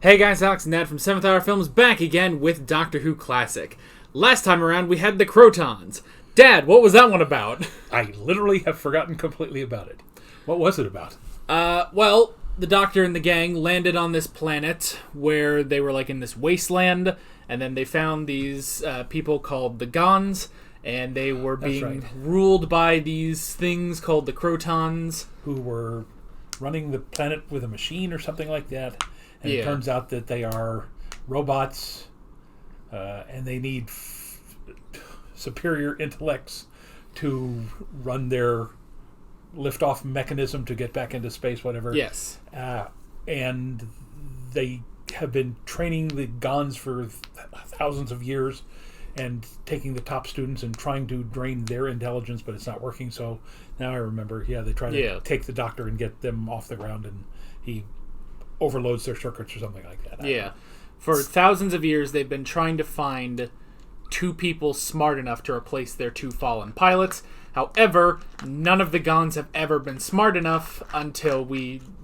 Hey guys, Alex and Ned from 7th Hour Films back again with Doctor Who Classic. Last time around we had the Crotons. Dad, what was that one about? I literally have forgotten completely about it. What was it about? Well, the Doctor and the gang landed on this planet where they were like in this wasteland, and then they found these people called the Gons, and they were being ruled by these things called the Crotons. Who were running the planet with a machine or something like that. And it turns out that they are robots, and they need superior intellects to run their liftoff mechanism to get back into space, whatever. Yes. And they have been training the Gons for thousands of years and taking the top students and trying to drain their intelligence, but it's not working. So now I remember, they try to take the Doctor and get them off the ground, and he overloads their circuits or something like that. Yeah. For thousands of years, they've been trying to find two people smart enough to replace their two fallen pilots. However, none of the Gons have ever been smart enough until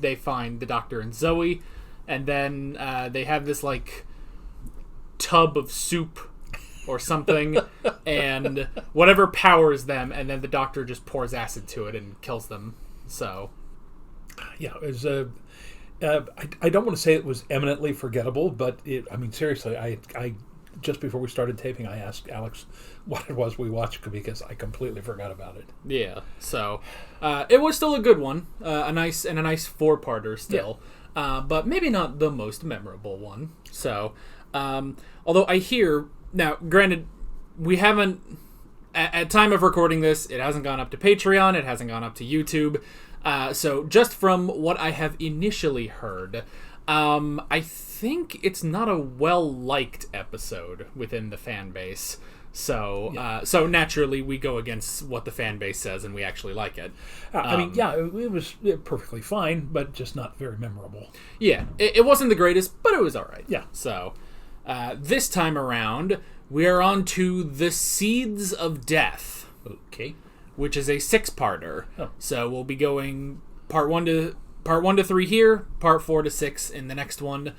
they find the Doctor and Zoe. And then they have this, tub of soup or something, and whatever powers them, and then the Doctor just pours acid to it and kills them. So... yeah, it was I don't want to say it was eminently forgettable, but seriously, I just before we started taping, I asked Alex what it was we watched because I completely forgot about it. Yeah, so it was still a good one, a nice four-parter still, but maybe not the most memorable one. So, although I hear now, granted, we haven't at time of recording this, it hasn't gone up to Patreon, it hasn't gone up to YouTube. So just from what I have initially heard, I think it's not a well-liked episode within the fan base. So so naturally we go against what the fan base says and we actually like it. It was perfectly fine, but just not very memorable. Yeah, it wasn't the greatest, but it was all right. Yeah. So this time around, we are on to The Seeds of Death. Okay. Which is a 6-parter. Oh. So we'll be going part 1 to 3 here, part 4 to 6 in the next one,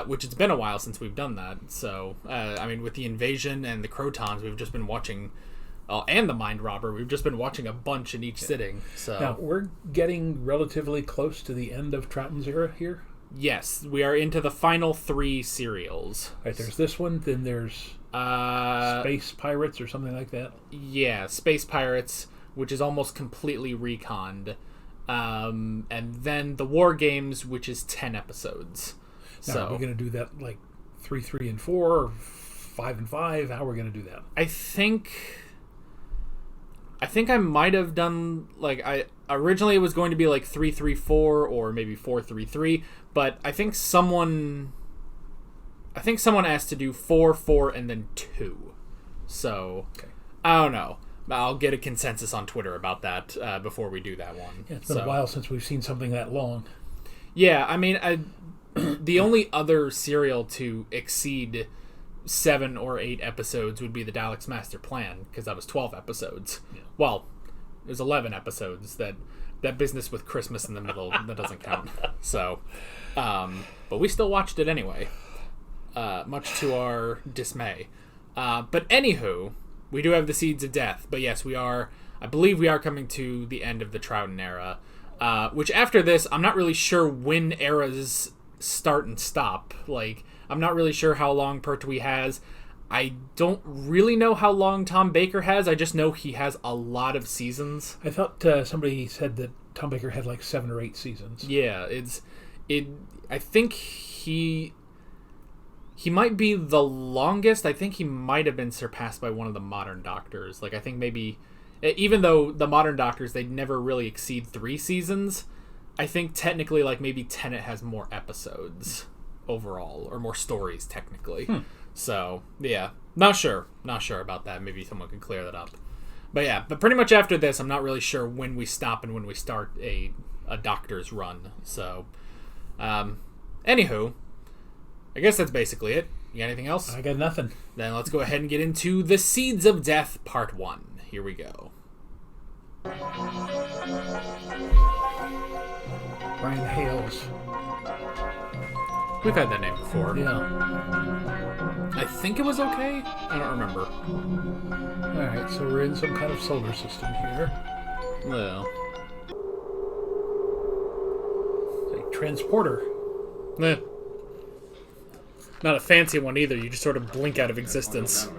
which it's been a while since we've done that. So, with the invasion and the Crotons, we've just been watching, and the Mind Robber, we've just been watching a bunch in each sitting. So now, we're getting relatively close to the end of Troughton's era here? Yes, we are into the final 3 serials. Right, there's this one, then there's... Space Pirates or something like that? Yeah, Space Pirates, which is almost completely reconned. And then the War Games, which is 10 episodes. Now, are we going to do that 3, 3, and 4, or 5 and 5? How are we going to do that? I think I might have done, originally it was going to be 3, 3, 4, or maybe 4, 3, 3, but I think someone asked to do 4, 4, and then 2. So, okay. I don't know. I'll get a consensus on Twitter about that before we do that one. Yeah, it's been a while since we've seen something that long. Yeah, the only other serial to exceed 7 or 8 episodes would be the Daleks' Master Plan, because that was 12 episodes. Yeah. Well, it was 11 episodes. That business with Christmas in the middle, that doesn't count. So, but we still watched it anyway. Much to our dismay. But anywho, we do have the Seeds of Death. But yes, I believe we are coming to the end of the Troughton era. Which after this, I'm not really sure when eras start and stop. I'm not really sure how long Pertwee has. I don't really know how long Tom Baker has. I just know he has a lot of seasons. I thought somebody said that Tom Baker had 7 or 8 seasons. Yeah, I think he might be the longest. I think he might have been surpassed by one of the modern Doctors. I think maybe, even though the modern Doctors, they never really exceed 3 seasons, I think technically maybe Tennant has more episodes overall, or more stories technically. So, yeah, not sure about that. Maybe someone can clear that up. But yeah, but pretty much after this, I'm not really sure when we stop and when we start a Doctor's run. So, anywho, I guess that's basically it. You got anything else? I got nothing. Then let's go ahead and get into The Seeds of Death, Part 1. Here we go. Brian Hales. We've had that name before. Yeah. I think it was okay. I don't remember. Alright, so we're in some kind of solar system here. Well. A transporter. Eh. Not a fancy one either. You just sort of blink out of existence. Okay,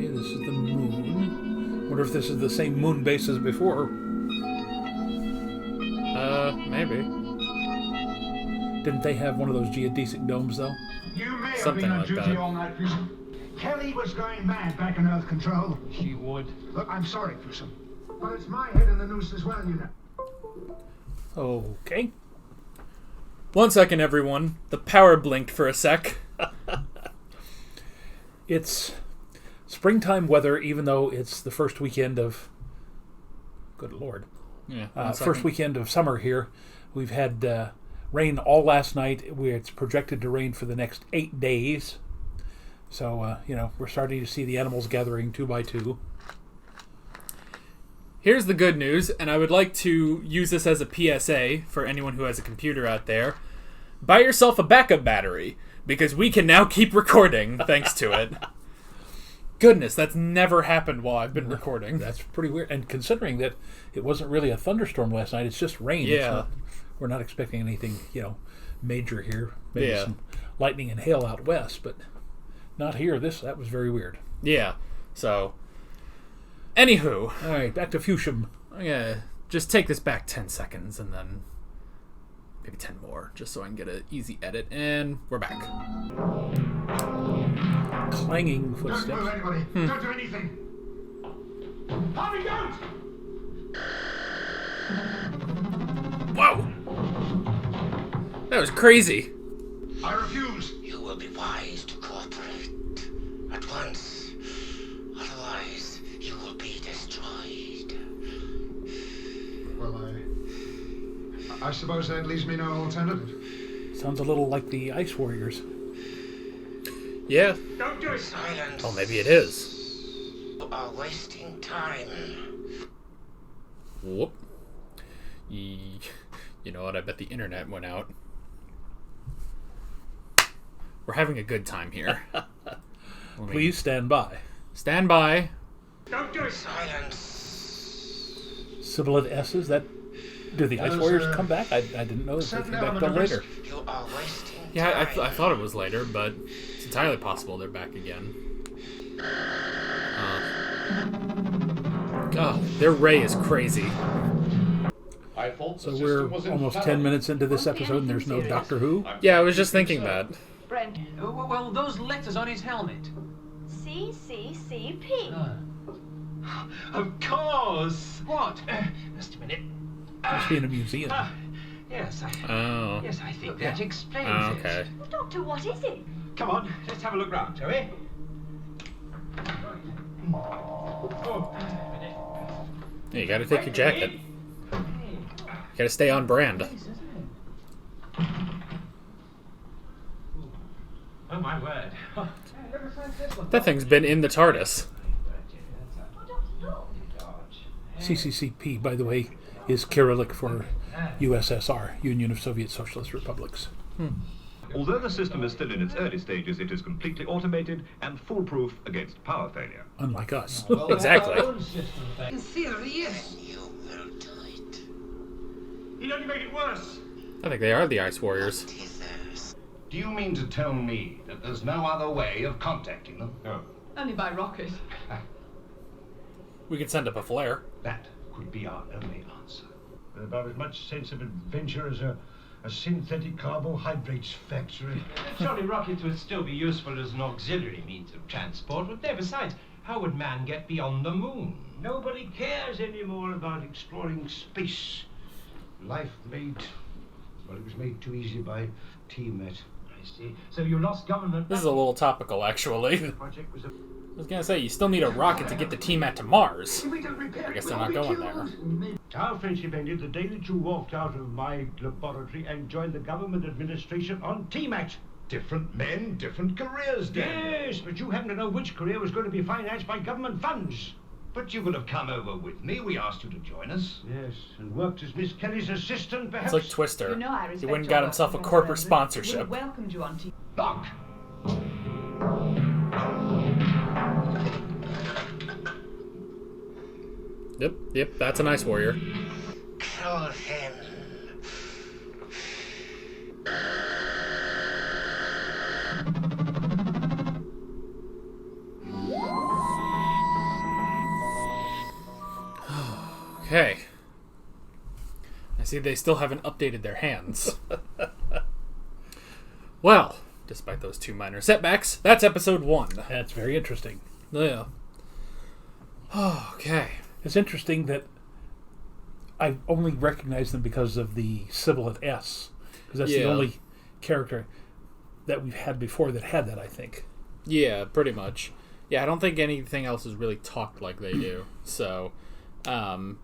this is the moon. Wonder if this is the same moon base as before. Maybe. Didn't they have one of those geodesic domes, though? You may Something have like been on duty that. all night, Fusen. Kelly was going mad back in Earth Control. She would. Look, I'm sorry, Fusen. But it's my head in the noose as well, you know. Okay. 1 second, everyone. The power blinked for a sec. It's springtime weather, even though it's the first weekend of... Good Lord. Yeah. First weekend of summer here. We've had rain all last night. It's projected to rain for the next 8 days. So, we're starting to see the animals gathering 2 by 2. Here's the good news, and I would like to use this as a PSA for anyone who has a computer out there. Buy yourself a backup battery, because we can now keep recording thanks to it. Goodness, that's never happened while I've been recording. That's pretty weird. And considering that it wasn't really a thunderstorm last night, it's just rain. Yeah. We're not expecting anything, major here. Maybe Yeah. some lightning and hail out west, but not here. That was very weird. Yeah, so... Anywho. All right, back to Fusham. Yeah, just take this back 10 seconds and then maybe 10 more, just so I can get an easy edit. And we're back. Clanging Don't footsteps. move, anybody. Don't do anything. Harvey, don't! Whoa! That was crazy. I refuse. You will be wise to cooperate at once. Otherwise, you will be destroyed. Well, I suppose that leaves me no alternative. Sounds a little like the Ice Warriors. Yeah. Don't do it. Silence. Oh, maybe it is. You are wasting time. Whoop. You know what? I bet the internet went out. We're having a good time here. Please stand by. Stand by. Don't do it. Silence. Sibilant S's, do the Ice Those, Warriors come back? I didn't know that they certain came back element till of later. You are wasting Yeah, time. I thought it was later, but it's entirely possible they're back again. God, their ray is crazy. So we're almost 10 minutes into this episode and there's no Doctor Who? Yeah, I was just thinking that. Brent, Well, those letters on his helmet. CCCP. Of course. What? Just a minute. Must be in a museum. Yes, Oh. yes, I think that explains Oh, okay. Well, Doctor, what is it? it. Come on, let's have a look round, shall we? You gotta take your jacket. You gotta stay on brand. Oh my word. That thing's been in the TARDIS. CCCP, by the way, is Cyrillic for USSR, Union of Soviet Socialist Republics. Although the system is still in its early stages, it is completely automated and foolproof against power failure. Unlike us. Exactly. In theory, yes. You will do it. He'd only make it worse. I think they are the Ice Warriors. Tethers. Do you mean to tell me that there's no other way of contacting them? No. Only by rocket. We can send up a flare. That could be our only answer. With about as much sense of adventure as a synthetic carbohydrates factory. Surely rockets would still be useful as an auxiliary means of transport, wouldn't they? Besides, how would man get beyond the moon? Nobody cares anymore about exploring space. Life made, well, it was made too easy by TMET. I see. So you lost government. This is a little topical, actually. The project was a... I was gonna say, you still need a rocket to get the TMAT to Mars. We don't repair I guess it, they're we'll not be going there. killed. Our friendship ended the day that you walked out of my laboratory and joined the government administration on TMAT. Different men, different careers, Dan. Yes, but you happen to know which career was going to be financed by government funds. But you could have come over with me. We asked you to join us. Yes, and worked as Miss Kelly's assistant, It's perhaps. like Twister. You know I He respect went and your got work, himself a Professor corporate Anderson. sponsorship. Would have welcomed you onto. Lock. Yep, that's an Ice Warrior. Kill him. Okay. I see they still haven't updated their hands. Well, despite those 2 minor setbacks, that's episode 1. That's very interesting. Yeah. Okay. It's interesting that I only recognize them because of the sibilant S, because that's the Yeah. only character that we've had before that had that, I think. Yeah, pretty much. Yeah, I don't think anything else is really talked like they do. So, and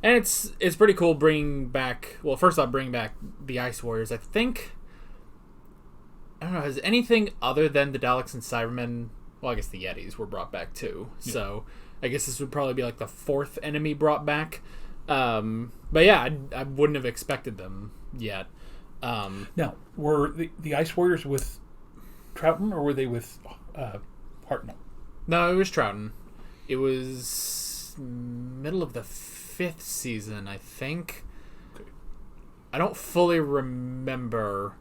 it's pretty cool bringing back. Well, first off, bringing back the Ice Warriors. I think. I don't know. Has anything other than the Daleks and Cybermen? Well, I guess the Yetis were brought back too. Yeah. So, I guess this would probably be like the 4th enemy brought back. But yeah, I wouldn't have expected them yet. Now, were the Ice Warriors with Troughton, or were they with Hartnell? No, it was Troughton. It was middle of the 5th season, I think. Okay. I don't fully remember.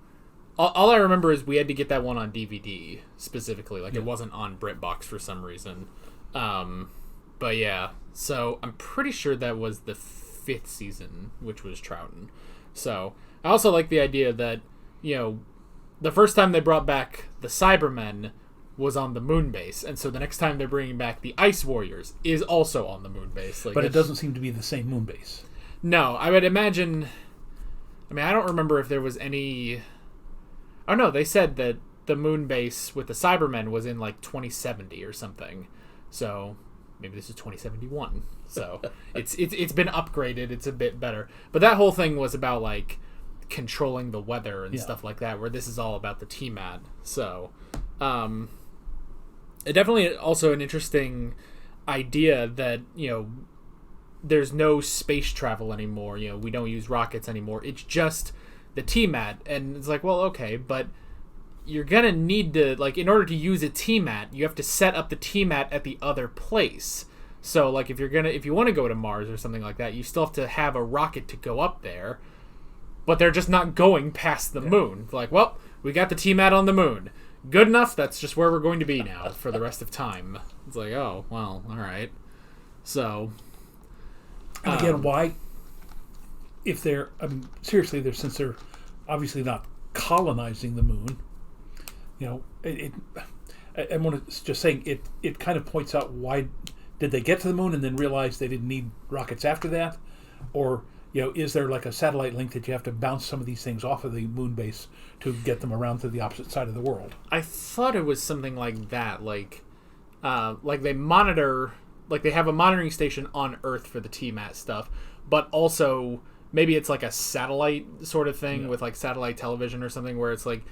All I remember is we had to get that one on DVD specifically. Like, it wasn't on BritBox for some reason. But yeah, so I'm pretty sure that was the 5th season, which was Troughton. So I also like the idea that, you know, the first time they brought back the Cybermen was on the moon base, and so the next time they're bringing back the Ice Warriors is also on the moon base. Like, but it doesn't seem to be the same moon base. No, I would imagine. I mean, I don't remember if there was any. Oh no, they said that the moon base with the Cybermen was in like 2070 or something. So maybe this is 2071. So it's been upgraded. It's a bit better. But that whole thing was about like controlling the weather and stuff like that, where this is all about the TMAT. So it definitely also an interesting idea that, you know, there's no space travel anymore. You know, we don't use rockets anymore. It's just the TMAT. And it's like, well, okay, but you're gonna need to, like, in order to use a TMAT, you have to set up the TMAT at the other place. So, like, if you want to go to Mars or something like that, you still have to have a rocket to go up there. But they're just not going past the moon. It's like, well, we got the TMAT on the moon. Good enough. That's just where we're going to be now for the rest of time. It's like, oh, well, all right. So, and again, why? If they're seriously, since they're obviously not colonizing the moon, you know, I want to just saying it kind of points out why did they get to the moon and then realize they didn't need rockets after that, or, you know, is there like a satellite link that you have to bounce some of these things off of the moon base to get them around to the opposite side of the world? I thought it was something like that, like they monitor, like they have a monitoring station on Earth for the TMAT stuff, but also maybe it's like a satellite sort of thing with like satellite television or something, where it's like,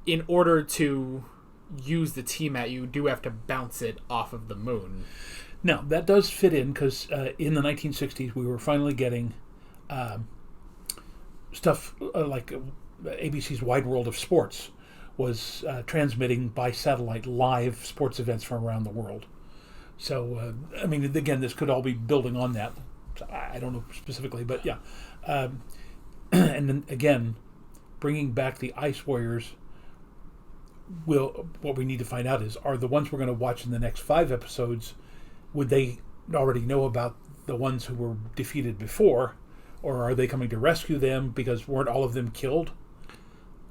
in order to use the TMAT, you do have to bounce it off of the moon. Now, that does fit in because in the 1960s, we were finally getting stuff like ABC's Wide World of Sports was transmitting by satellite live sports events from around the world. So, I mean, again, this could all be building on that. I don't know specifically, but yeah. And then, again, bringing back the Ice Warriors, what we need to find out is, are the ones we're going to watch in the next 5 episodes, would they already know about the ones who were defeated before, or are they coming to rescue them because weren't all of them killed?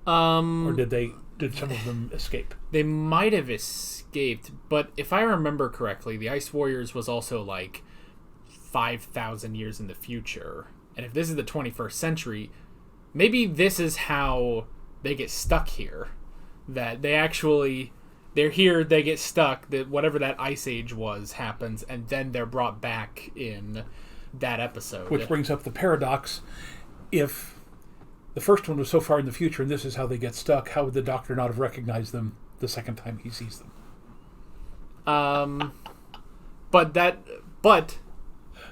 Or did some of them escape? They might have escaped, but if I remember correctly, the Ice Warriors was also like 5,000 years in the future. And if this is the 21st century, maybe this is how they get stuck here. That they're here, they get stuck, that whatever that ice age was happens, and then they're brought back in that episode. Which brings up the paradox. If the first one was so far in the future and this is how they get stuck, how would the Doctor not have recognized them the second time he sees them? But that But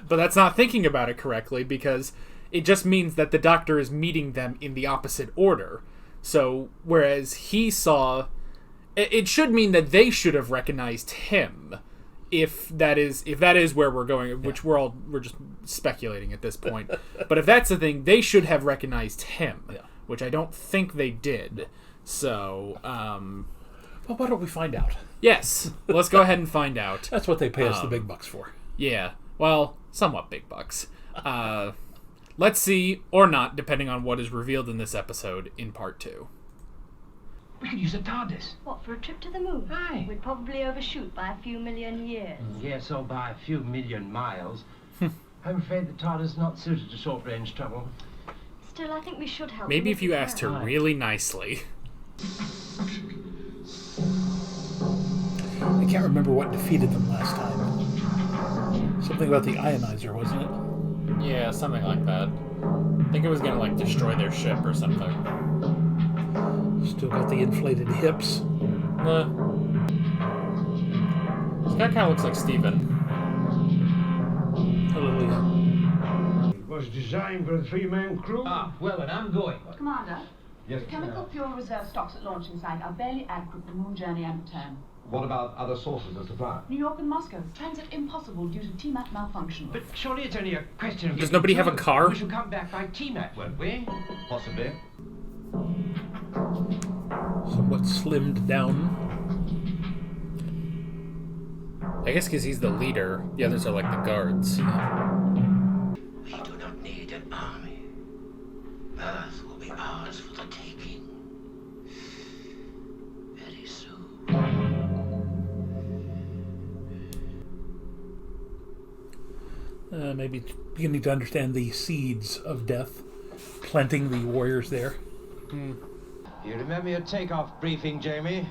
that's not thinking about it correctly, because it just means that the Doctor is meeting them in the opposite order. So, whereas he saw... It should mean that they should have recognized him, if that is where we're going, which we're just speculating at this point. But if that's the thing, they should have recognized him, which I don't think they did. So, well, why don't we find out? Yes, let's go ahead and find out. That's what they pay us the big bucks for. Yeah, well, somewhat big bucks. Let's see, or not, depending on what is revealed in this episode in part 2. We could use a TARDIS. What, for a trip to the moon? Aye. We'd probably overshoot by a few million years. Yes, or by a few million miles. I'm afraid the TARDIS is not suited to short-range travel. Still, I think we should help. Maybe if you Mrs. asked her Brown. really nicely. I can't remember what defeated them last time. Something about the ionizer, wasn't it? Yeah, something like that. I think it was gonna, like, destroy their ship or something. Still got the inflated hips. This guy kind of looks like Steven. A little, yeah. It was designed for a 3-man crew. Ah, well, and I'm going. Commander, Yes. chemical fuel reserve stocks at launching site are barely adequate for moon journey and return. What about other sources of supply? New York and Moscow, transit impossible due to TMAT malfunction. But surely it's only a question of... Does getting nobody have a through. car? We shall come back by TMAT, won't we? Possibly. Somewhat slimmed down. I guess because he's the leader. The others are like the guards. We do not need an army. Earth will be ours for the taking. Very soon. Maybe beginning to understand the seeds of death, planting the warriors there. You remember your takeoff briefing, Jamie?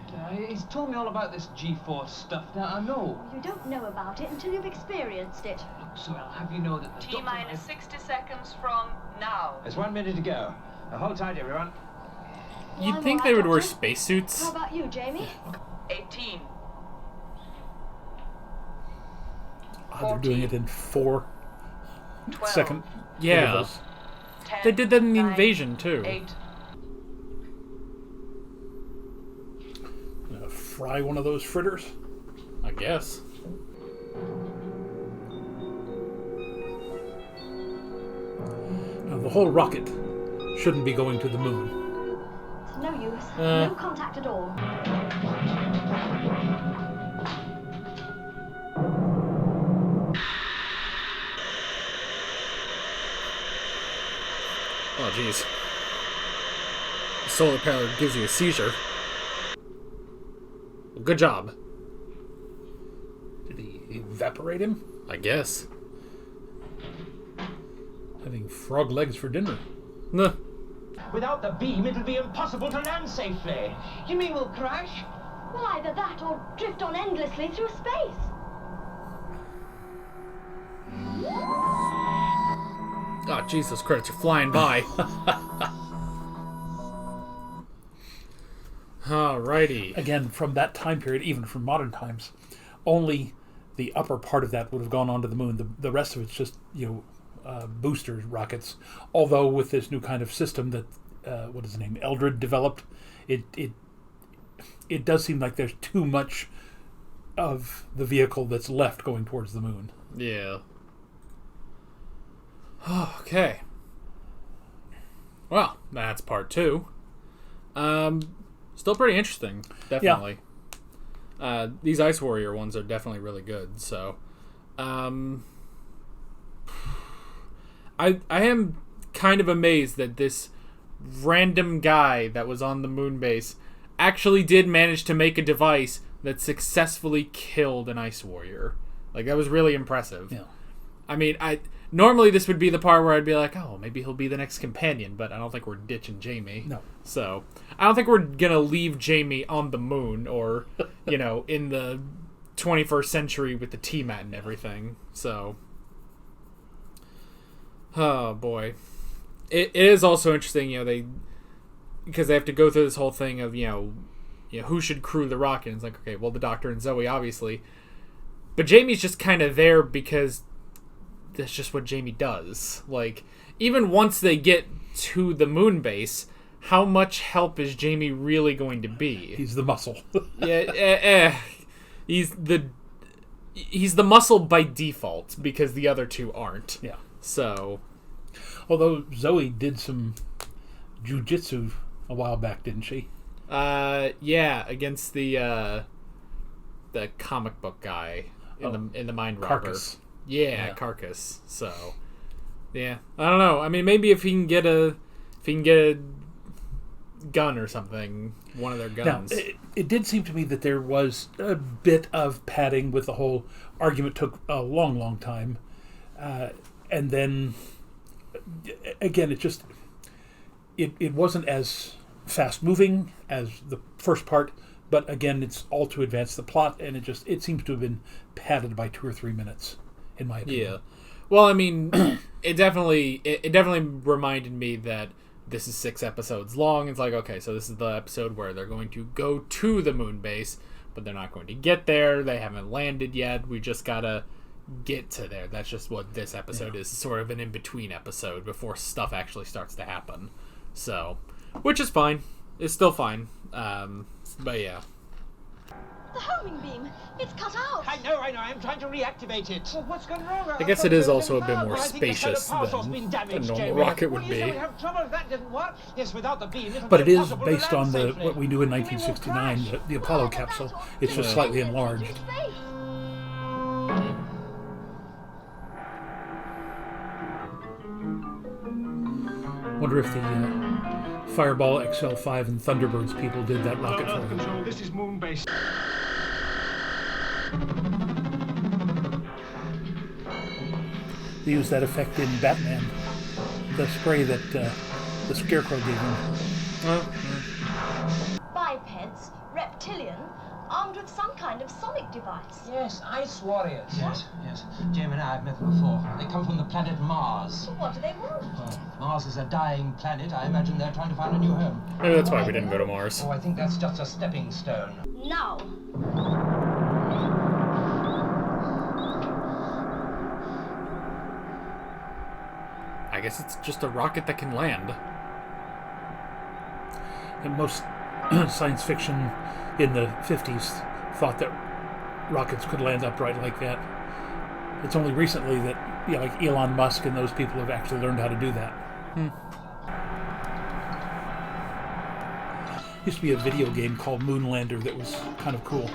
He's told me all about this G-force stuff. Now, I know. You don't know about it until you've experienced it. Look, so I'll have you know that... the doctor- T-minus 60 seconds from now. There's 1 minute to go. Now hold tight, everyone. You'd I'm think all they right, would wear Doctor. spacesuits. How about you, Jamie? 18. They're doing it in 4 12. second Yeah. intervals. 10, They did that in the 9, invasion, too. 8. Fry one of those fritters. I guess. Now, the whole rocket shouldn't be going to the moon. It's no use. Uh. No contact at all. Oh, jeez. Solar power gives you a seizure. Well, good job. Did he evaporate him? I guess. Having frog legs for dinner. Nah. Without the beam, it'll be impossible to land safely. You mean we'll crash? Well, either that or drift on endlessly through space. Oh, Jesus, credits are flying by. Alrighty. Again, from that time period, even from modern times, only the upper part of that would have gone onto the moon. The rest of it's just, booster rockets. Although with this new kind of system that, what is the name, Eldred developed, it does seem like there's too much of the vehicle that's left going towards the moon. Yeah. Okay. Well, that's part 2. Still pretty interesting, definitely. These Ice Warrior ones are definitely really good. So, I am kind of amazed that this random guy that was on the moon base actually did manage to make a device that successfully killed an Ice Warrior. Like, that was really impressive. Yeah. I mean, normally this would be the part where I'd be like, oh, maybe he'll be the next companion, but I don't think we're ditching Jamie. No. So, I don't think we're gonna leave Jamie on the moon or, in the 21st century with the TMAT and everything. So, oh boy. It is also interesting, because they have to go through this whole thing of, who should crew the rocket. And it's like, okay, well, the Doctor and Zoe, obviously. But Jamie's just kind of there because that's just what Jamie does. Like, even once they get to the moon base, how much help is Jamie really going to be? He's the muscle. He's the muscle by default because the other two aren't. Yeah. So, although Zoe did some jujitsu a while back, didn't she? Yeah, against the comic book guy in the Mind Robber. Carcass. Yeah, Carcass. So, yeah, I don't know. I mean, maybe if he can get a gun or something, one of their guns. Now, it did seem to me that there was a bit of padding with the whole argument. Took a long, long time, and then again, it wasn't as fast moving as the first part. But again, it's all to advance the plot, and it seems to have been padded by 2 or 3 minutes, in my opinion. Yeah. Well, I mean, it definitely reminded me that this is 6 episodes long. It's like, okay, so this is the episode where they're going to go to the moon base, but they're not going to get there. They haven't landed yet. We just gotta get to there. That's just what this episode is. Sort of an in-between episode before stuff actually starts to happen. So, which is fine. It's still fine. But yeah. The homing beam. It's cut out. I know. I'm trying to reactivate it. Well, what's gone wrong? I guess it is also a bit more spacious than a normal rocket would be. We have trouble if that didn't work. Yes, without the beam, but it is based on what we knew in 1969, the Apollo capsule. It's just slightly enlarged. Wonder if the Fireball XL5 and Thunderbirds people did that rocket for him. Control, this is Moonbase. They used that effect in Batman. The spray that the Scarecrow gave him. Bipeds, reptilian, armed with some kind of sonic device. Yes, ice warriors. Yes. Jim and I have met them before. They come from the planet Mars. So what do they want? Mars is a dying planet. I imagine they're trying to find a new home. Maybe that's why we didn't go to Mars. Oh, I think that's just a stepping stone. Now. I guess it's just a rocket that can land. And most science fiction in the 50s thought that rockets could land upright like that. It's only recently that, like Elon Musk and those people have actually learned how to do that. Used to be a video game called Moonlander that was kind of cool.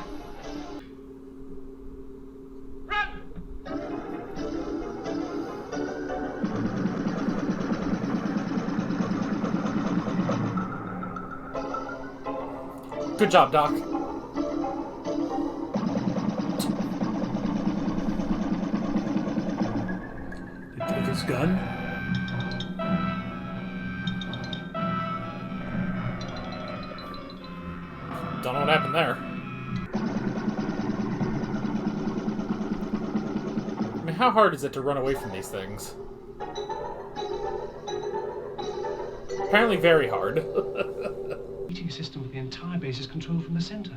Good job, Doc. He took his gun. Don't know what happened there. I mean, how hard is it to run away from these things? Apparently very hard. Heating system of the entire base is controlled from the center.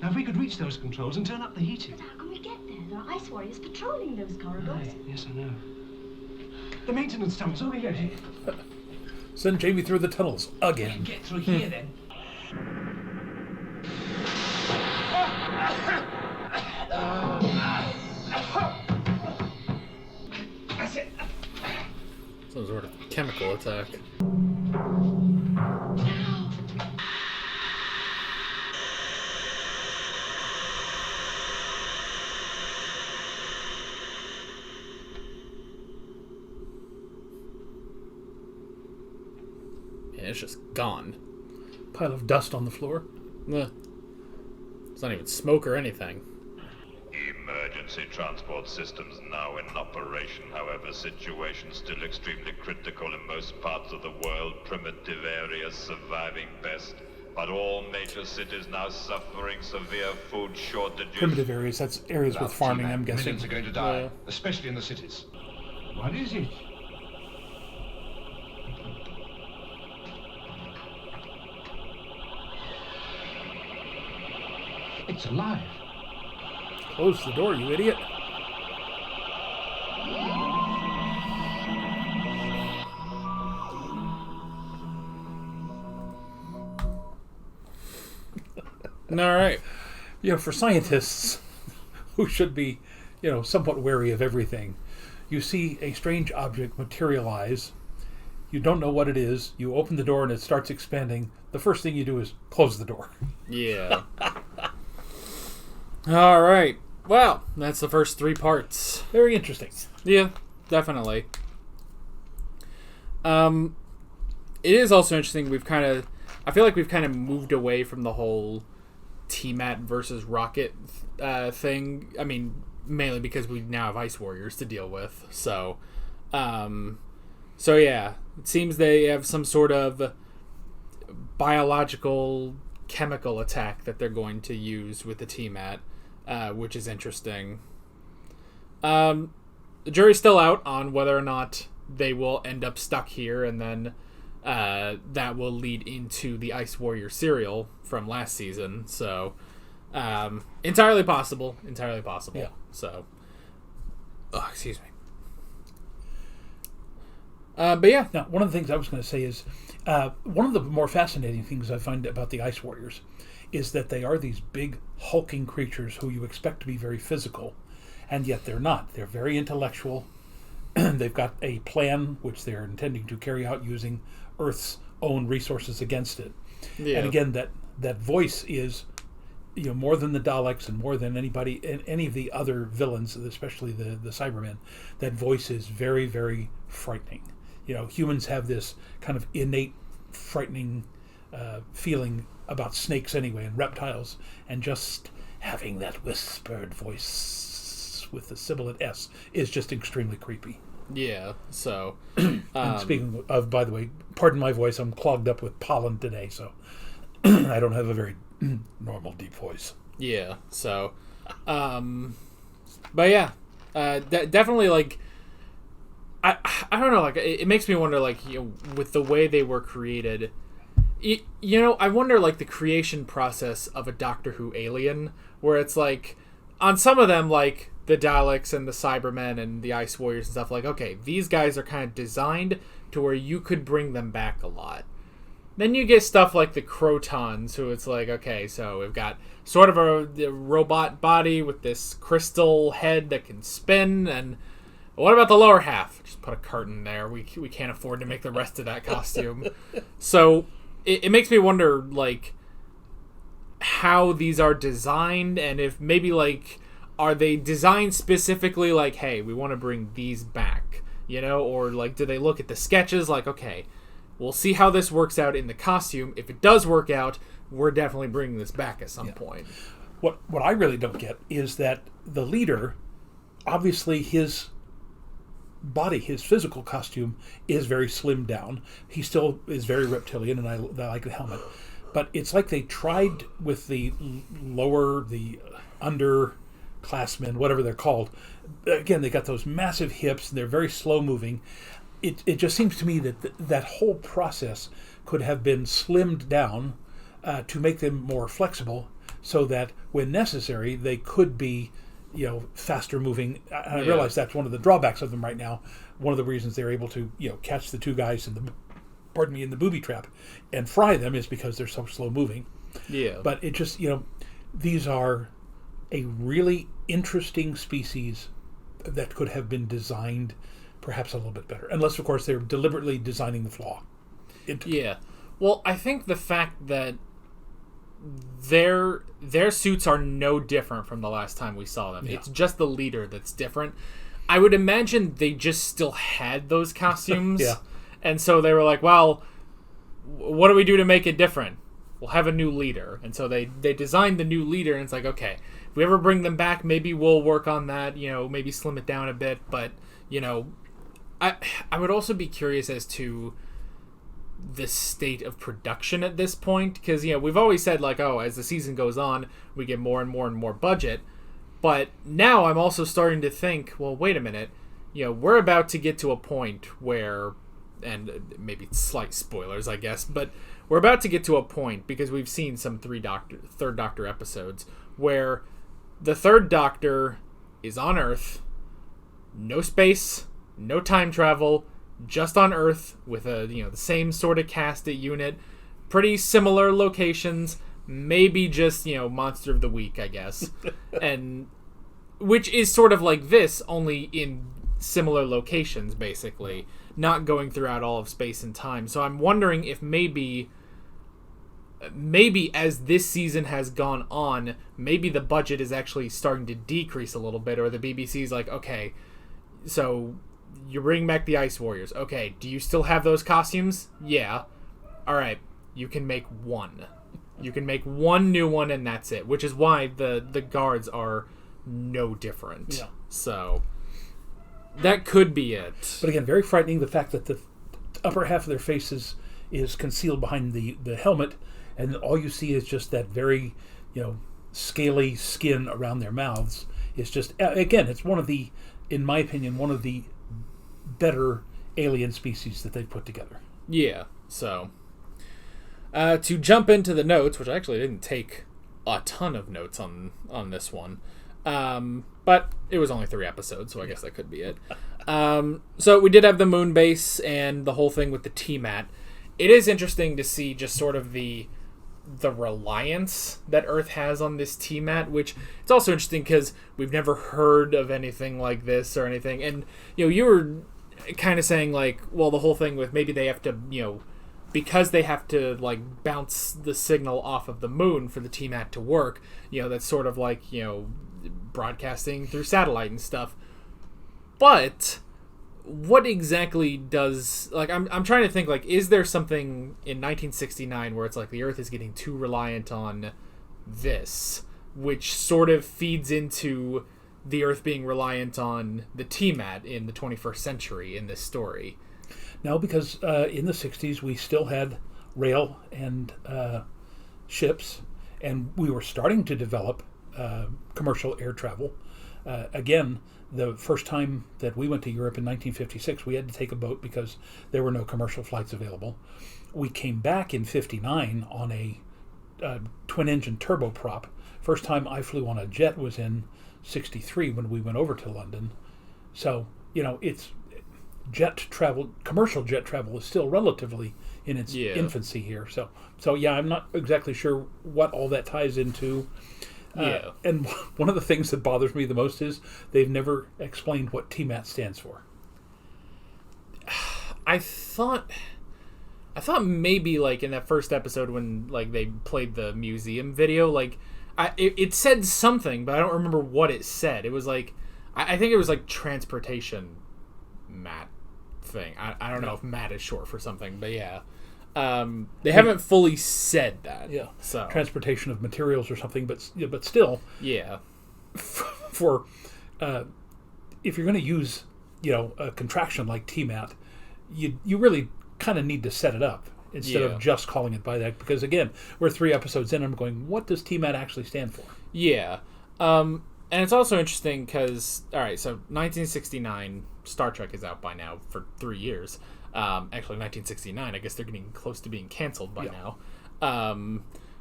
Now, if we could reach those controls and turn up the heating. But how can we get there? There are ice warriors patrolling those corridors. Aye, yes, I know. The maintenance tunnels over here. Send Jamie through the tunnels again. Get through here, then. That's it. Some sort of chemical attack. It's just gone. Pile of dust on the floor. It's not even smoke or anything. Emergency transport systems now in operation. However, situation still extremely critical in most parts of the world. Primitive areas surviving best. But all major cities now suffering severe food shortages. Primitive areas, that's areas with farming, I'm guessing. Millions are going to die, especially in the cities. What is it? It's alive. Close the door, you idiot. All right. For scientists who should be, somewhat wary of everything, you see a strange object materialize. You don't know what it is. You open the door and it starts expanding. The first thing you do is close the door. Yeah. All right. Well, that's the first 3 parts. Very interesting. Yeah, definitely. It is also interesting. I feel like we've kind of moved away from the whole T-Mat versus Rocket thing. I mean, mainly because we now have Ice Warriors to deal with. So yeah, it seems they have some sort of biological chemical attack that they're going to use with the T-Mat, which is interesting. The jury's still out on whether or not they will end up stuck here, and then that will lead into the Ice Warrior serial from last season. So entirely possible. Yeah. So excuse me. But yeah. Now, one of the things I was going to say is one of the more fascinating things I find about the Ice Warriors is that they are these big, hulking creatures who you expect to be very physical, and yet they're not. They're very intellectual. They've got a plan which they're intending to carry out using Earth's own resources against it. Yeah. And again, that voice is, more than the Daleks and more than any of the other villains, especially the Cybermen. That voice is very, very frightening. Humans have this kind of innate frightening feeling about snakes anyway, and reptiles, and just having that whispered voice with the sibilant S is just extremely creepy. Yeah, so... and speaking of, by the way, pardon my voice, I'm clogged up with pollen today, so I don't have a very normal deep voice. Yeah, so... but yeah, definitely, like... I don't know, like, it makes me wonder, like, with the way they were created... I wonder, like, the creation process of a Doctor Who alien, where it's like, on some of them, like... the Daleks and the Cybermen and the Ice Warriors and stuff, like, okay, these guys are kind of designed to where you could bring them back a lot. Then you get stuff like the Crotons, who it's like, okay, so we've got sort of a robot body with this crystal head that can spin, and what about the lower half? Just put a curtain there. We can't afford to make the rest of that costume. So it makes me wonder, like, how these are designed, and if maybe, like... are they designed specifically like, hey, we want to bring these back, or like, do they look at the sketches like, okay, we'll see how this works out in the costume. If it does work out, we're definitely bringing this back at some point. What I really don't get is that the leader, obviously his body, his physical costume is very slimmed down. He still is very reptilian, and I like the helmet. But it's like they tried with the underclassmen, whatever they're called. Again, they got those massive hips, and they're very slow moving. It just seems to me that that whole process could have been slimmed down to make them more flexible, so that when necessary they could be, faster moving. And I realize that's one of the drawbacks of them right now. One of the reasons they're able to, catch the 2 guys in the booby trap and fry them is because they're so slow moving. Yeah. But it just, these are a really interesting species that could have been designed perhaps a little bit better. Unless, of course, they're deliberately designing the flaw. Yeah. Well, I think the fact that their suits are no different from the last time we saw them. Yeah. It's just the leader that's different. I would imagine they just still had those costumes. Yeah. And so they were like, well, what do we do to make it different? We'll have a new leader. And so they designed the new leader, and it's like, okay, if we ever bring them back, maybe we'll work on that, maybe slim it down a bit. But, I would also be curious as to the state of production at this point, because, we've always said, like, oh, as the season goes on, we get more and more and more budget. But now I'm also starting to think, well, wait a minute, we're about to get to a point where, and maybe slight spoilers, I guess, but we're about to get to a point, because we've seen some Third Doctor episodes, where the third Doctor is on Earth, no space, no time travel, just on Earth with the same sort of cast at unit, pretty similar locations, maybe just Monster of the Week, I guess, and which is sort of like this, only in similar locations, basically, not going throughout all of space and time. So I'm wondering if maybe as this season has gone on, maybe the budget is actually starting to decrease a little bit, or the BBC's like, okay, so you bring back the Ice Warriors. Okay, do you still have those costumes? Yeah. All right, you can make one. You can make one new one, and that's it, which is why the guards are no different. Yeah. So that could be it. But again, very frightening, the fact that the upper half of their faces is concealed behind the helmet, and all you see is just that very, scaly skin around their mouths. It's just, again, it's in my opinion, one of the better alien species that they've put together. Yeah, so to jump into the notes, which I actually didn't take a ton of notes on this one, but it was only 3 episodes, so I guess that could be it. So we did have the moon base and the whole thing with the T-Mat. It is interesting to see just sort of the reliance that Earth has on this T-Mat, which it's also interesting because we've never heard of anything like this or anything. And, you were kind of saying, like, well, the whole thing with maybe they have to, because they have to, like, bounce the signal off of the moon for the T-Mat to work, that's sort of like, broadcasting through satellite and stuff. But what exactly does, like, I'm trying to think, like, is there something in 1969 where it's like the Earth is getting too reliant on this, which sort of feeds into the Earth being reliant on the T-Mat in the 21st century in this story? No, because in the 60s we still had rail and ships, and we were starting to develop commercial air travel. Again, the first time that we went to Europe in 1956, we had to take a boat because there were no commercial flights available. We came back in 59 on a twin-engine turboprop. First time I flew on a jet was in 63 when we went over to London. So, it's jet travel, commercial jet travel is still relatively in its infancy here. So yeah, I'm not exactly sure what all that ties into. And one of the things that bothers me the most is they've never explained what T-Mat stands for. I thought maybe, like, in that first episode when, like, they played the museum video, like, it said something, but I don't remember what it said. It was like, I think it was like transportation mat thing. I don't know if mat is short for something, but yeah. They haven't fully said that. Yeah. So transportation of materials or something, but still. Yeah. For if you're going to use a contraction like T-Mat, you really kind of need to set it up instead of just calling it by that, because again, we're 3 episodes in and I'm going, what does T-Mat actually stand for? Yeah. And it's also interesting because, all right, so 1969, Star Trek is out by now for 3 years. Actually, 1969, I guess they're getting close to being canceled by now.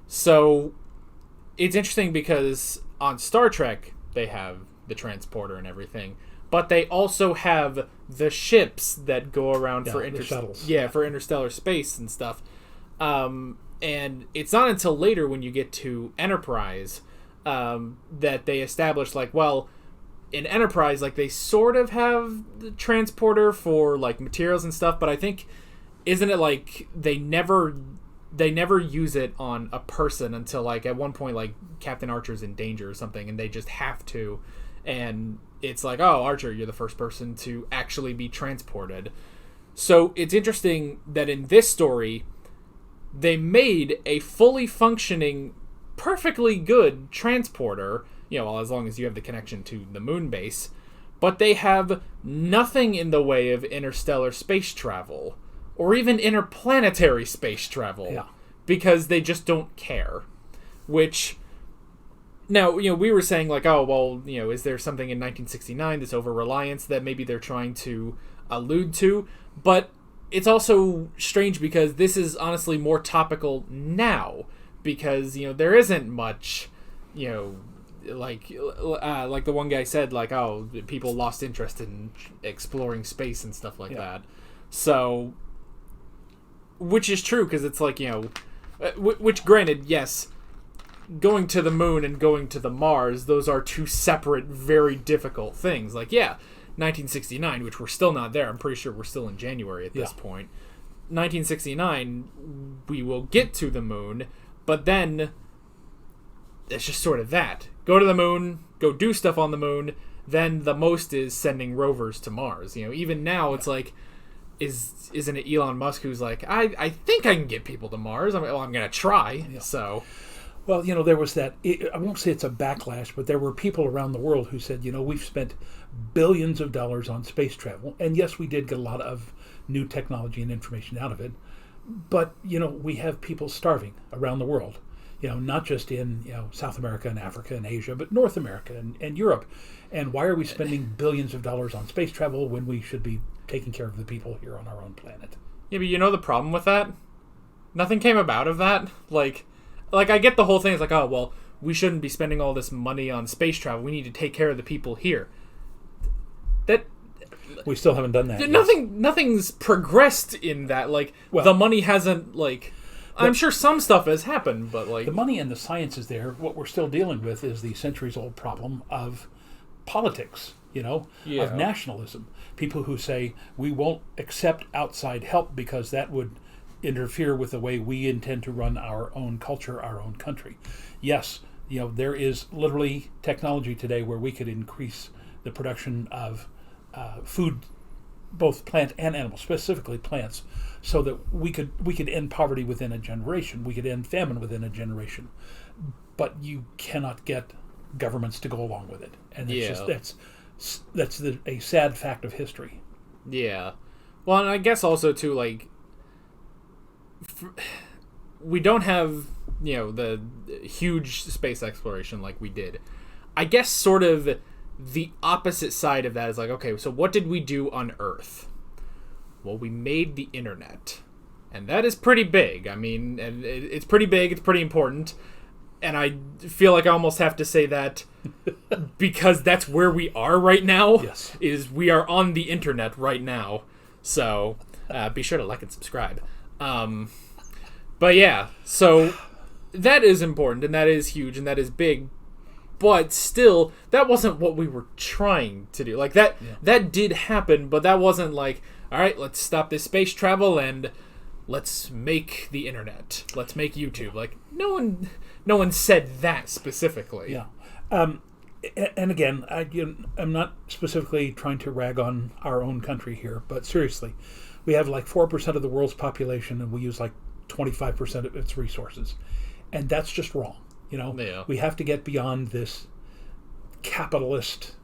So it's interesting because on Star Trek, they have the transporter and everything, but they also have the ships that go around for for interstellar space and stuff. And it's not until later when you get to Enterprise that they establish, like, well, in Enterprise, like, they sort of have the transporter for, like, materials and stuff, but I think, isn't it like they never use it on a person until, like, at one point, like, Captain Archer's in danger or something, and they just have to, and it's like, oh, Archer, you're the first person to actually be transported. So it's interesting that in this story, they made a fully functioning, perfectly good transporter, as long as you have the connection to the moon base, but they have nothing in the way of interstellar space travel or even interplanetary space travel because they just don't care. Which, now, we were saying, like, oh, well, is there something in 1969, this over-reliance that maybe they're trying to allude to? But it's also strange because this is honestly more topical now because, there isn't much, like the one guy said, like, oh, people lost interest in exploring space and stuff like that. So, which is true, because it's like, which granted, yes, going to the moon and going to the Mars, those are two separate, very difficult things. Like, 1969, which we're still not there. I'm pretty sure we're still in January at this point. 1969, we will get to the moon, but then it's just sort of that. Go to the moon, go do stuff on the moon, then the most is sending rovers to Mars. Even now, it's like, isn't it Elon Musk who's like, I think I can get people to Mars. I'm going to try, so... Well, there was that, I won't say it's a backlash, but there were people around the world who said, we've spent billions of dollars on space travel. And yes, we did get a lot of new technology and information out of it. But, we have people starving around the world, not just in, South America and Africa and Asia, but North America and Europe. And why are we spending billions of dollars on space travel when we should be taking care of the people here on our own planet? Yeah, but the problem with that? Nothing came about of that. Like, I get the whole thing. It's like, oh, well, we shouldn't be spending all this money on space travel. We need to take care of the people here. We still haven't done that. Nothing's progressed in that. Like, the money hasn't, I'm sure some stuff has happened, but, the money and the science is there. What we're still dealing with is the centuries-old problem of politics, of nationalism. People who say, we won't accept outside help because that would interfere with the way we intend to run our own culture, our own country. Yes, there is literally technology today where we could increase the production of food, both plant and animal, specifically plants, so that we could end poverty within a generation. We could end famine within a generation. But you cannot get governments to go along with it, and it's that's a sad fact of history. Yeah, well, and I guess also too, we don't have the huge space exploration like we did. I guess sort of the opposite side of that is like, okay, so what did we do on Earth? Well, we made the internet, and that is pretty big. I mean, and it's pretty big, it's pretty important, and I feel like I almost have to say that because that's where we are right now. Yes, is we are on the internet right now. So be sure to like and subscribe. But yeah, so that is important, and that is huge, and that is big, but still, that wasn't what we were trying to do. Like, that did happen, but that wasn't like, all right, let's stop this space travel and let's make the internet. Let's make YouTube. Like, no one said that specifically. Yeah. And again, I'm not specifically trying to rag on our own country here, but seriously, we have 4% of the world's population, and we use 25% of its resources, and that's just wrong. We have to get beyond this capitalist.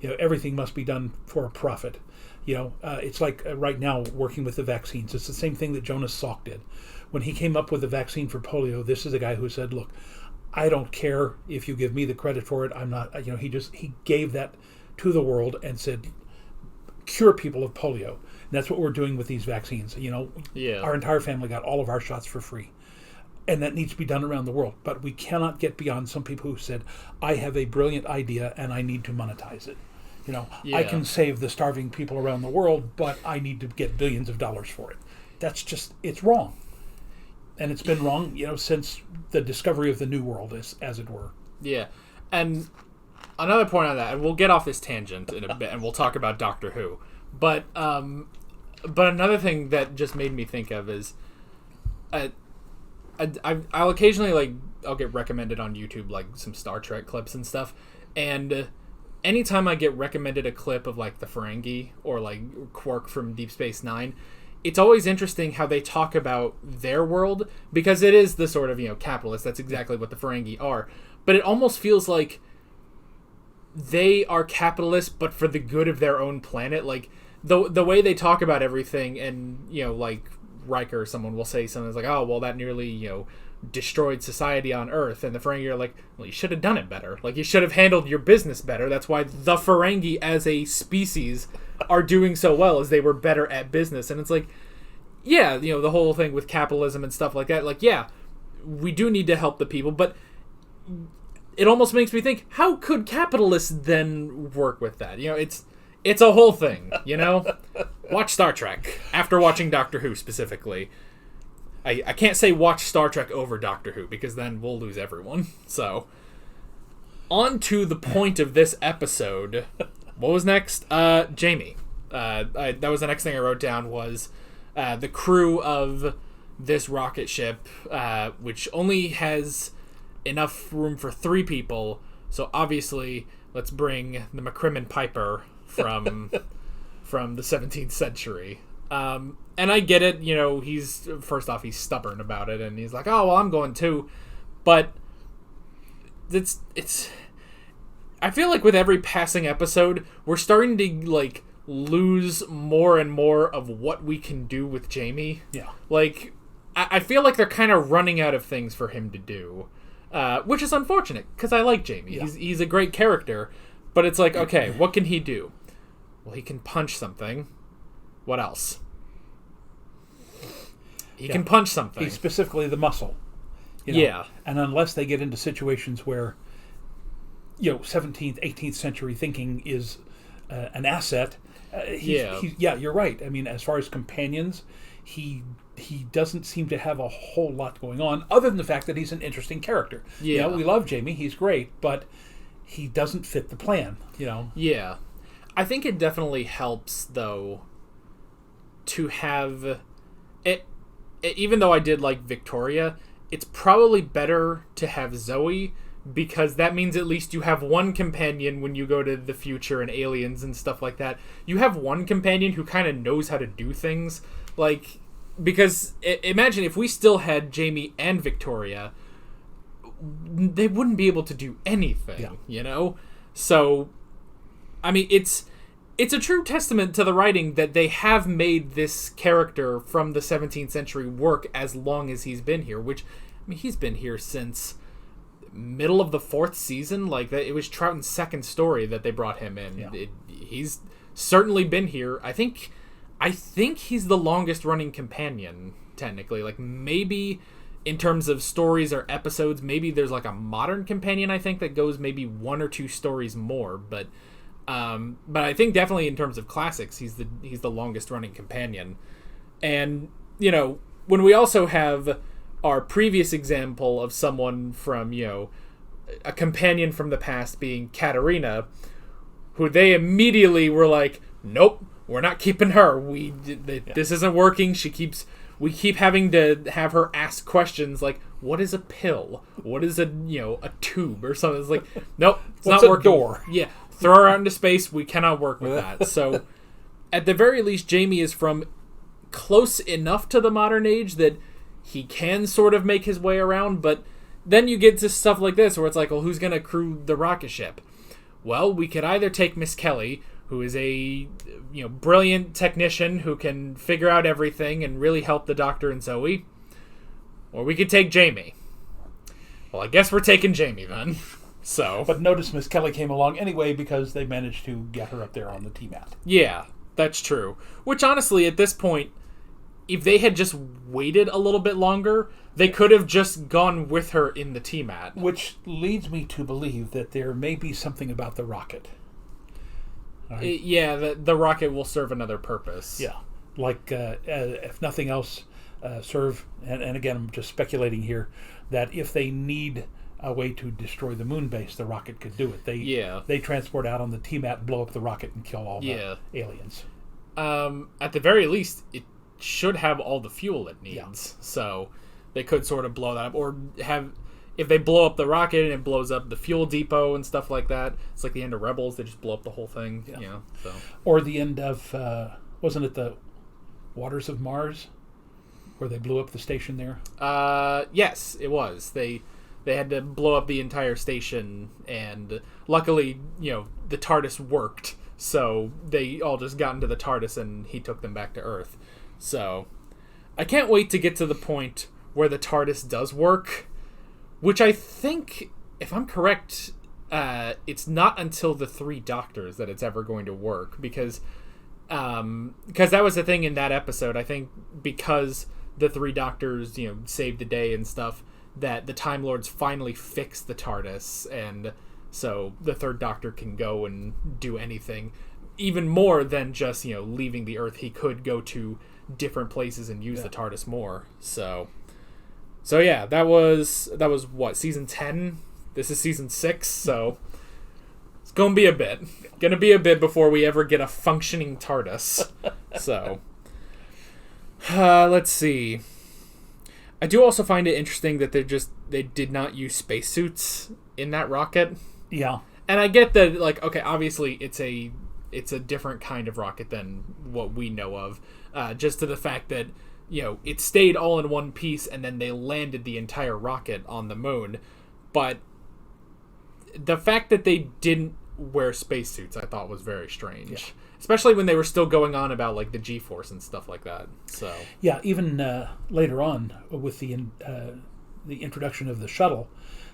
Everything must be done for a profit. It's like right now working with the vaccines. It's the same thing that Jonas Salk did when he came up with the vaccine for polio. This is a guy who said, "Look, I don't care if you give me the credit for it. I'm not." He gave that to the world and said, "Cure people of polio." And that's what we're doing with these vaccines. Our entire family got all of our shots for free. And that needs to be done around the world. But we cannot get beyond some people who said, I have a brilliant idea and I need to monetize it. I can save the starving people around the world, but I need to get billions of dollars for it. That's just, it's wrong. And it's been wrong, since the discovery of the New World, as it were. Yeah. And another point on that, and we'll get off this tangent in a bit, and we'll talk about Doctor Who. But another thing that just made me think of is, I'll occasionally I'll get recommended on YouTube some Star Trek clips and stuff, and anytime I get recommended a clip of the Ferengi or Quark from Deep Space Nine, it's always interesting how they talk about their world, because it is the sort of capitalist. That's exactly what the Ferengi are, but it almost feels like they are capitalists, but for the good of their own planet. The way they talk about everything, and Riker or someone will say something like, oh, well, that nearly destroyed society on Earth, and the Ferengi are like, well, you should have done it better. You should have handled your business better. That's why the Ferengi as a species are doing so well, as they were better at business. And it's the whole thing with capitalism and stuff like that. We do need to help the people, but it almost makes me think, how could capitalists then work with that? It's a whole thing, Watch Star Trek after watching Doctor Who specifically. I can't say watch Star Trek over Doctor Who because then we'll lose everyone. So, on to the point of this episode. What was next? Jamie. That was the next thing I wrote down was the crew of this rocket ship, which only has enough room for 3 people. So obviously, let's bring the McCrimmon Piper from the 17th century. And I get it, he's stubborn about it, and he's like, oh, well, I'm going too. But it's I feel like with every passing episode, we're starting to, lose more and more of what we can do with Jamie. Yeah. I feel like they're kind of running out of things for him to do, which is unfortunate, because I like Jamie. Yeah. He's a great character, but it's like, okay, what can he do? Well, he can punch something. What else? He can punch something. He's specifically the muscle. Yeah. And unless they get into situations where, 17th, 18th century thinking is an asset, you're right. I mean, as far as companions, he doesn't seem to have a whole lot going on, other than the fact that he's an interesting character. Yeah. We love Jamie. He's great, but he doesn't fit the plan, Yeah. I think it definitely helps, though, to have it. Even though I did like Victoria, it's probably better to have Zoe, because that means at least you have one companion when you go to the future and aliens and stuff like that. You have one companion who kind of knows how to do things. Because imagine if we still had Jamie and Victoria, they wouldn't be able to do anything, So, I mean, it's a true testament to the writing that they have made this character from the 17th century work as long as he's been here, which, I mean, he's been here since middle of the 4th season. It was Troughton's second story that they brought him in. Yeah. He's certainly been here. I think he's the longest running companion, technically. Maybe in terms of stories or episodes, maybe there's a modern companion, I think, that goes maybe 1 or 2 stories more, but I think definitely in terms of classics, he's the longest running companion. And, when we also have our previous example of someone from, a companion from the past being Katerina, who they immediately were like, nope, we're not keeping her. This isn't working. We keep having to have her ask questions like, what is a pill? What is a tube or something? It's like, nope, it's not working. Door? Yeah. Throw her out into space. We cannot work with that. So, at the very least, Jamie is from close enough to the modern age that he can sort of make his way around. But then you get to stuff like this where it's like, well, who's going to crew the rocket ship? Well, we could either take Miss Kelly, who is a brilliant technician who can figure out everything and really help the Doctor and Zoe, or we could take Jamie. Well, I guess we're taking Jamie then. So, but notice Miss Kelly came along anyway because they managed to get her up there on the T-mat. Yeah, that's true. Which honestly, at this point, if they had just waited a little bit longer, they could have just gone with her in the T-mat. Which leads me to believe that there may be something about the rocket. Right? The rocket will serve another purpose. Yeah, if nothing else, serve. And again, I'm just speculating here that if they need a way to destroy the moon base, the rocket could do it. They transport out on the T-mat, blow up the rocket, and kill all the aliens. At the very least, it should have all the fuel it needs. Yeah. So they could sort of blow that up, or if they blow up the rocket and it blows up the fuel depot and stuff like that, it's like the end of Rebels. They just blow up the whole thing. Yeah. So. Or the end of wasn't it the Waters of Mars, where they blew up the station there? Yes, it was. They had to blow up the entire station, and luckily, the TARDIS worked, so they all just got into the TARDIS, and he took them back to Earth. So, I can't wait to get to the point where the TARDIS does work, which I think, if I'm correct, it's not until the 3 Doctors that it's ever going to work, because that was the thing in that episode. I think because the 3 Doctors, saved the day and stuff, that the Time Lords finally fix the TARDIS, and so the Third Doctor can go and do anything, even more than just, leaving the Earth. He could go to different places and use the TARDIS more. So yeah, that was what, season 10? This is season 6, so it's gonna be a bit before we ever get a functioning TARDIS. So let's see. I do also find it interesting that they did not use spacesuits in that rocket. Yeah. And I get that, like, okay, obviously it's a different kind of rocket than what we know of. Just to the fact that, it stayed all in one piece and then they landed the entire rocket on the moon. But the fact that they didn't wear spacesuits, I thought was very strange. Yeah. Especially when they were still going on about, like, the G-force and stuff like that. So yeah, even later on with the introduction of the shuttle,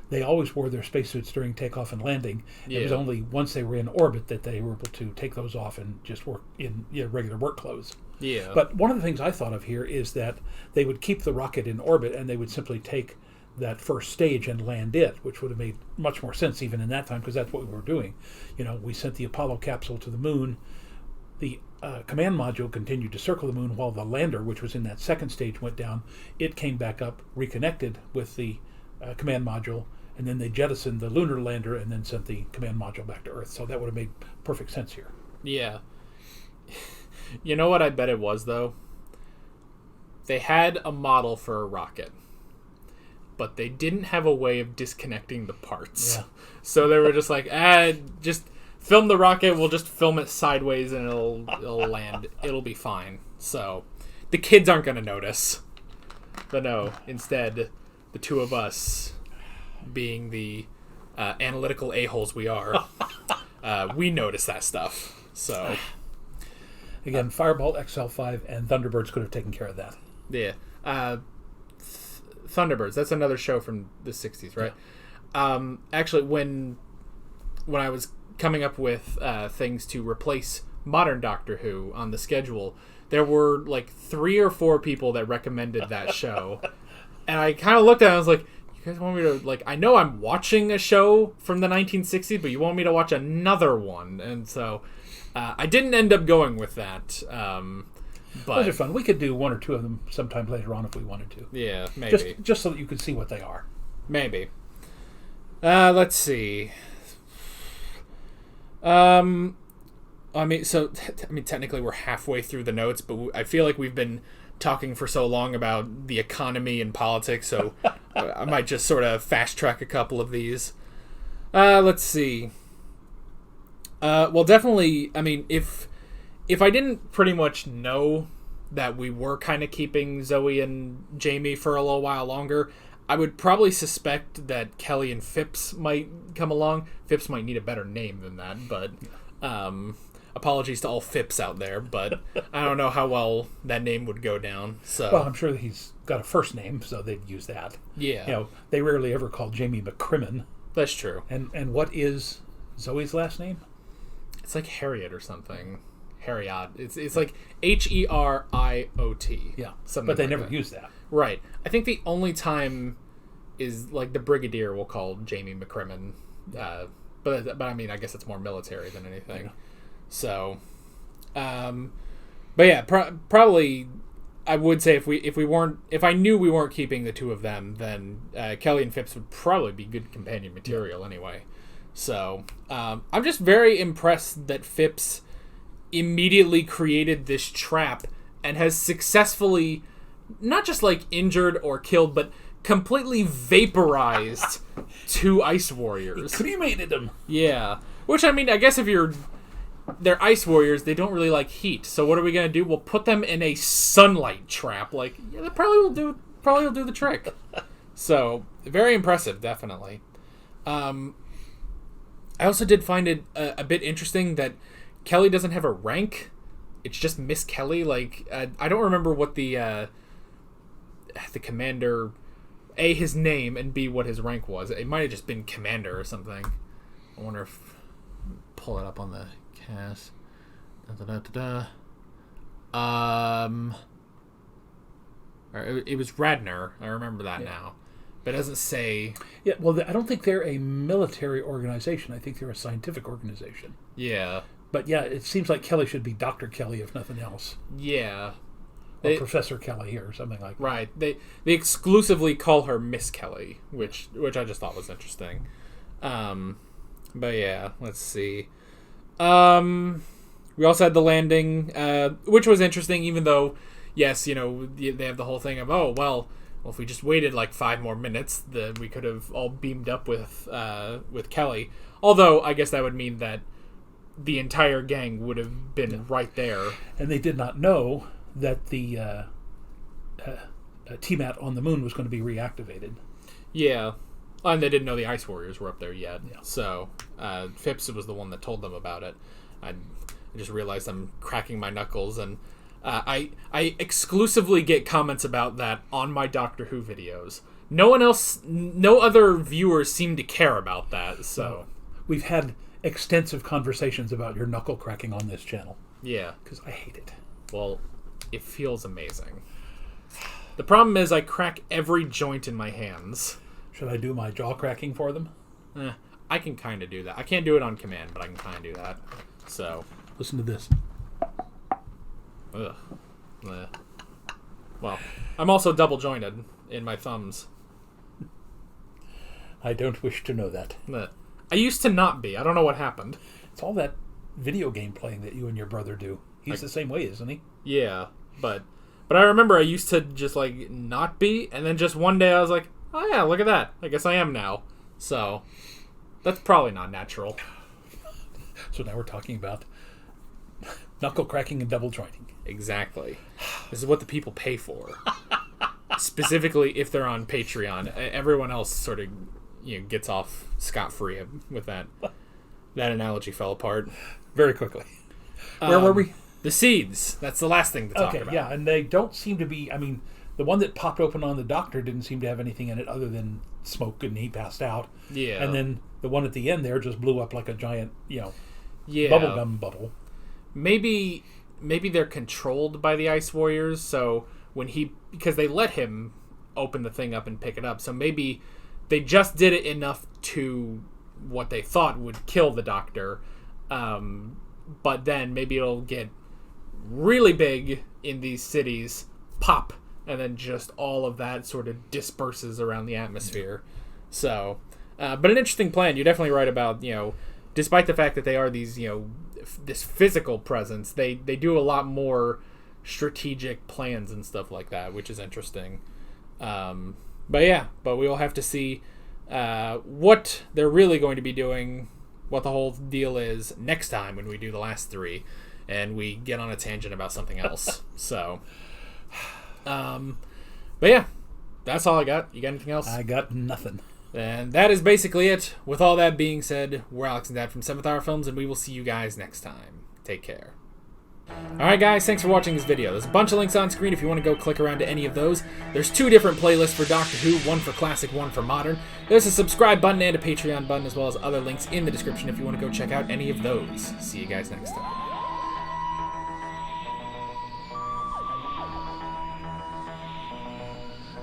they always wore their spacesuits during takeoff and landing. Yeah. It was only once they were in orbit that they were able to take those off and just work in regular work clothes. Yeah. But one of the things I thought of here is that they would keep the rocket in orbit and they would simply take that first stage and land it, which would have made much more sense even in that time, because that's what we were doing. We sent the Apollo capsule to the moon. The command module continued to circle the moon while the lander, which was in that second stage, went down. It came back up, reconnected with the command module, and then they jettisoned the lunar lander and then sent the command module back to Earth. So that would have made perfect sense here. Yeah. You know what I bet it was, though? They had a model for a rocket, but they didn't have a way of disconnecting the parts. Yeah. So they were just like, just film the rocket, we'll just film it sideways and it'll land. It'll be fine. So the kids aren't going to notice. But no, instead, the two of us, being the analytical a-holes we are, we notice that stuff. So again, Fireball, XL5, and Thunderbirds could have taken care of that. Yeah. Thunderbirds, that's another show from the 60s, right? Yeah. Actually, when I was coming up with things to replace modern Doctor Who on the schedule, there were like 3 or 4 people that recommended that show. And I kind of looked at it and I was like, you guys want me to, like, I know I'm watching a show from the 1960s, but you want me to watch another one. And so I didn't end up going with that. But those are fun. We could do 1 or 2 of them sometime later on if we wanted to. Yeah, maybe. Just so that you could see what they are. Maybe. Let's see. Technically we're halfway through the notes, but I feel like we've been talking for so long about the economy and politics, so I might just sort of fast track a couple of these. Let's see. Well, definitely, if I didn't pretty much know that we were kind of keeping Zoe and Jamie for a little while longer, I would probably suspect that Kelly and Phipps might come along. Phipps might need a better name than that, but apologies to all Phipps out there, but I don't know how well that name would go down. So, well, I'm sure he's got a first name, so they'd use that. Yeah. They rarely ever call Jamie McCrimmon. That's true. And what is Zoe's last name? It's like Harriet or something. Harriot. It's like Heriot. Yeah. Something but they like never that. use that. Right. I think the only time is like the Brigadier will call Jamie McCrimmon. But I guess it's more military than anything. Yeah. So, but yeah, probably I would say if I knew we weren't keeping the 2 of them, then Kelly and Phipps would probably be good companion material anyway. So, I'm just very impressed that Phipps immediately created this trap and has successfully not just like injured or killed, but completely vaporized 2 ice warriors. He cremated them. Yeah. Which, I guess if they're ice warriors, they don't really like heat. So what are we going to do? We'll put them in a sunlight trap. Like, yeah, that probably will do the trick. So, very impressive, definitely. I also did find it a bit interesting that Kelly doesn't have a rank. It's just Miss Kelly. Like, I don't remember what the commander, A, his name, and B, what his rank was. It might have just been commander or something. I wonder if... Pull it up on the cast. It was Radner. I remember that now. but it doesn't say. Yeah, well, I don't think they're a military organization. I think they're a scientific organization. Yeah. But yeah, it seems like Kelly should be Dr. Kelly, if nothing else. Yeah. Or Professor Kelly or something like that. Right. They exclusively call her Miss Kelly, which I just thought was interesting. But yeah, let's see. We also had the landing, which was interesting, even though, yes, they have the whole thing of, well, if we just waited like 5 more minutes, we could have all beamed up with Kelly. Although, I guess that would mean that the entire gang would have been right there. And they did not know that the T-Mat on the moon was going to be reactivated. Yeah. And they didn't know the Ice Warriors were up there yet. Yeah. So, Phipps was the one that told them about it. I just realized I'm cracking my knuckles, and I exclusively get comments about that on my Doctor Who videos. No other viewers seem to care about that, so... We've had extensive conversations about your knuckle cracking on this channel. Yeah. Because I hate it. Well, it feels amazing. The problem is I crack every joint in my hands. Should I do my jaw cracking for them? I can kind of do that. I can't do it on command, but I can kind of do that. So... Listen to this. Ugh. Well, I'm also double jointed in my thumbs. I don't wish to know that. I used to not be. I don't know what happened. It's all that video game playing that you and your brother do. He's the same way, isn't he? Yeah, but I remember I used to just like not be, and then just one day I was like, oh yeah, look at that. I guess I am now. So that's probably not natural. So now we're talking about knuckle cracking and double jointing. Exactly. This is what the people pay for. Specifically if they're on Patreon. Everyone else sort of gets off scot-free with that. That analogy fell apart very quickly. Where were we? The seeds. That's the last thing to talk about. Okay, yeah, and they don't seem to be... I mean, the one that popped open on the Doctor didn't seem to have anything in it other than smoke, and he passed out. Yeah. And then the one at the end there just blew up like a giant, bubblegum bubble. Maybe they're controlled by the Ice Warriors, so because they let him open the thing up and pick it up, so maybe they just did it enough to what they thought would kill the Doctor, but then maybe it'll get really big in these cities, pop, and then just all of that sort of disperses around the atmosphere. So, but an interesting plan. You're definitely right about, despite the fact that they are these, this physical presence, they do a lot more strategic plans and stuff like that, which is interesting. But we will have to see what they're really going to be doing, what the whole deal is next time when we do the last 3 and we get on a tangent about something else. So, but yeah, that's all I got. You got anything else? I got nothing. And that is basically it. With all that being said, we're Alex and Dad from 7th Hour Films, and we will see you guys next time. Take care. Alright guys, thanks for watching this video. There's a bunch of links on screen if you want to go click around to any of those. There's 2 different playlists for Doctor Who, one for classic, one for modern. There's a subscribe button and a Patreon button, as well as other links in the description if you want to go check out any of those. See you guys next time.